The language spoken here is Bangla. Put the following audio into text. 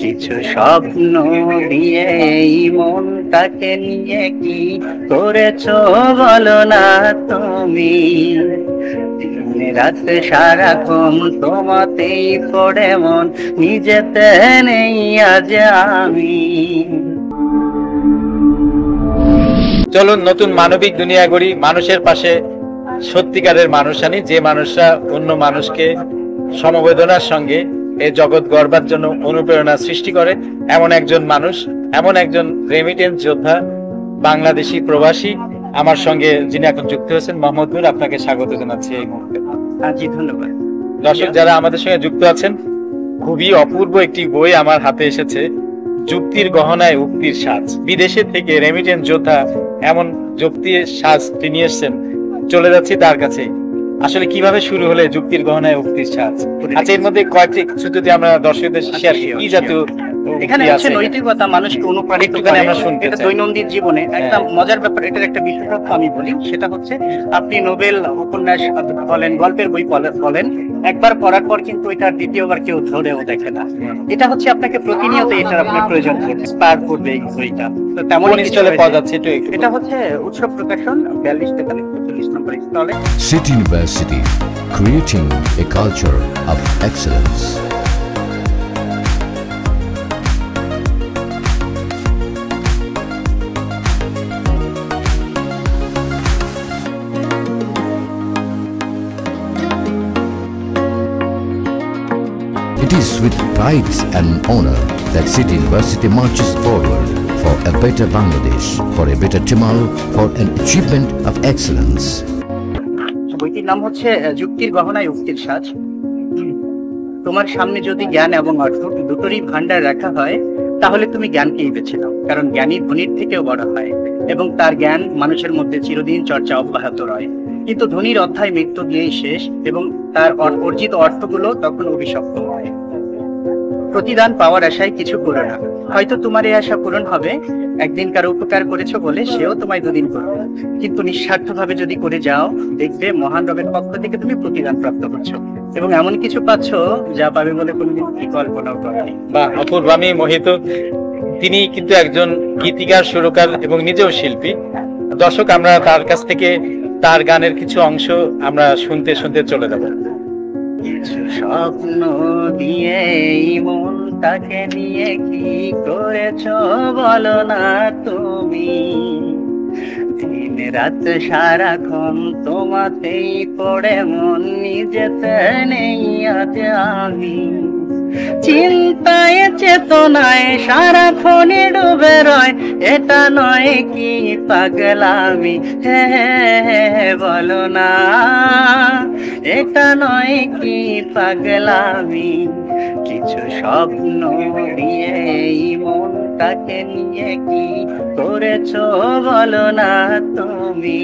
কিছু স্বপ্ন দিয়ে এই মনটাকে নিয়ে কি করেছো বলো না তুমি। দিন রাত সারাক্ষণ তোমাতেই পড়ে মন, নিজেতে নেই আজ আমি। চলুন নতুন মানবিক দুনিয়া গড়ি, মানুষের পাশে সত্যিকারের মানুষ আনি, যে মানুষরা অন্য মানুষকে সমবেদনার সঙ্গে এই জগৎ গড়বার জন্য অনুপ্রেরণা সৃষ্টি করে। এমন একজন মানুষ, এমন একজন রেমিটেন্স যোদ্ধা, বাংলাদেশি প্রবাসী আমার সঙ্গে যিনি এখন যুক্ত হয়েছেন, মোহাম্মদ নূর, আপনাকে স্বাগত জানাচ্ছি এই মুহূর্তে। জি ধন্যবাদ। দর্শক যারা আমাদের সঙ্গে যুক্ত আছেন, খুবই অপূর্ব একটি বই আমার হাতে এসেছে, যুক্তির গহনায় উক্তির সাজ। বিদেশে থেকে রেমিটেন্স যোদ্ধা এমন যুক্তির সাজটি নিয়ে এসেছেন, চলে যাচ্ছি তার কাছে। আসলে কিভাবে শুরু হলে যুক্তির গহনায় উক্তির সাজ? আচ্ছা, এর মধ্যে কয়েকটি কিছু যদি আমরা দর্শকদের শেয়ার করি, কি জাতীয় এখানে আছে নৈতিকতা, মানুষকে অনুপ্রাণিত করে। এটা দৈনন্দিন জীবনে একটা মজার ব্যাপার। এটার একটা বিশেষত্ব আমি বলি, সেটা হচ্ছে আপনি নোবেল উপন্যাস বলেন, গল্পের বই বলেন, একবার পড়ার পর কিন্তু এটা দ্বিতীয়বার কেউ ধরেও দেখে না। এটা হচ্ছে আপনাকে প্রতিনিয়ত এটার আপনার প্রয়োজন ইন্সপায়ার করবে এই বইটা। তো তেমন স্টলে পাওয়া যাচ্ছে। এটা হচ্ছে উৎসব প্রকাশন, 42-43 নম্বর স্টলে। City University, creating a culture of excellence. It is with pride and honor that City University marches forward for a better Bangladesh, for a better tomorrow, for an achievement of excellence. বইটির নাম হচ্ছে যুক্তির গহনায় উক্তির সাজ। তোমার সামনে যদি জ্ঞান এবং অর্থ দুটোরই ভান্ডার রাখা হয়, তাহলে তুমি জ্ঞানকেই বেছে নাও, কারণ জ্ঞানী ধনীর থেকেও বড় হয় এবং তার জ্ঞান মানুষের মধ্যে চিরদিন চর্চা অব্যাহত রয়। কিন্তু ধনীর অধ্যায় মৃত্যু দিয়েই শেষ এবং তার অর্জিত অর্থগুলো তখন অভিশপ্ত হয়। প্রতিদান পাওয়ার আশায় কিছু করো না, হয়তো তোমার এই আশা পূরণ হবে, একদিন কারো উপকার করেছো বলে সেও তোমায় দুদিন করবে, কিন্তু নিঃস্বার্থভাবে যদি করে যাও, দেখবে মহান রবের পক্ষ থেকে তুমি প্রতিদান প্রাপ্ত হচ্ছ এবং এমন কিছু পাচ্ছ যা পাবে বলে কোনোদিন কি কল্পনাও করনি। বা অপূর্ব, আমি মোহিত। তিনি কিন্তু একজন গীতিকার, সুরকার এবং নিজেও শিল্পী। দর্শক, আমরা তার কাছ থেকে তার গানের কিছু অংশ আমরা শুনতে শুনতে চলে যাব। কিছু স্বপ্ন দিয়ে এই মনটাকে নিয়ে কি করেছো বলো না তুমি। দিন রাত সারাক্ষণ তোমাতেই পড়ে মন, নিজেতে নেই আজ আমি। চিন্তায় চেতনায় সারাক্ষণে ডুবে রয়, এটা নয় কি পাগলামি? হে বলো না, এটা নয় কি পাগলামি? কিছু স্বপ্ন দিয়ে এই মনটাকে নিয়ে কি করেছো বলো না তুমি।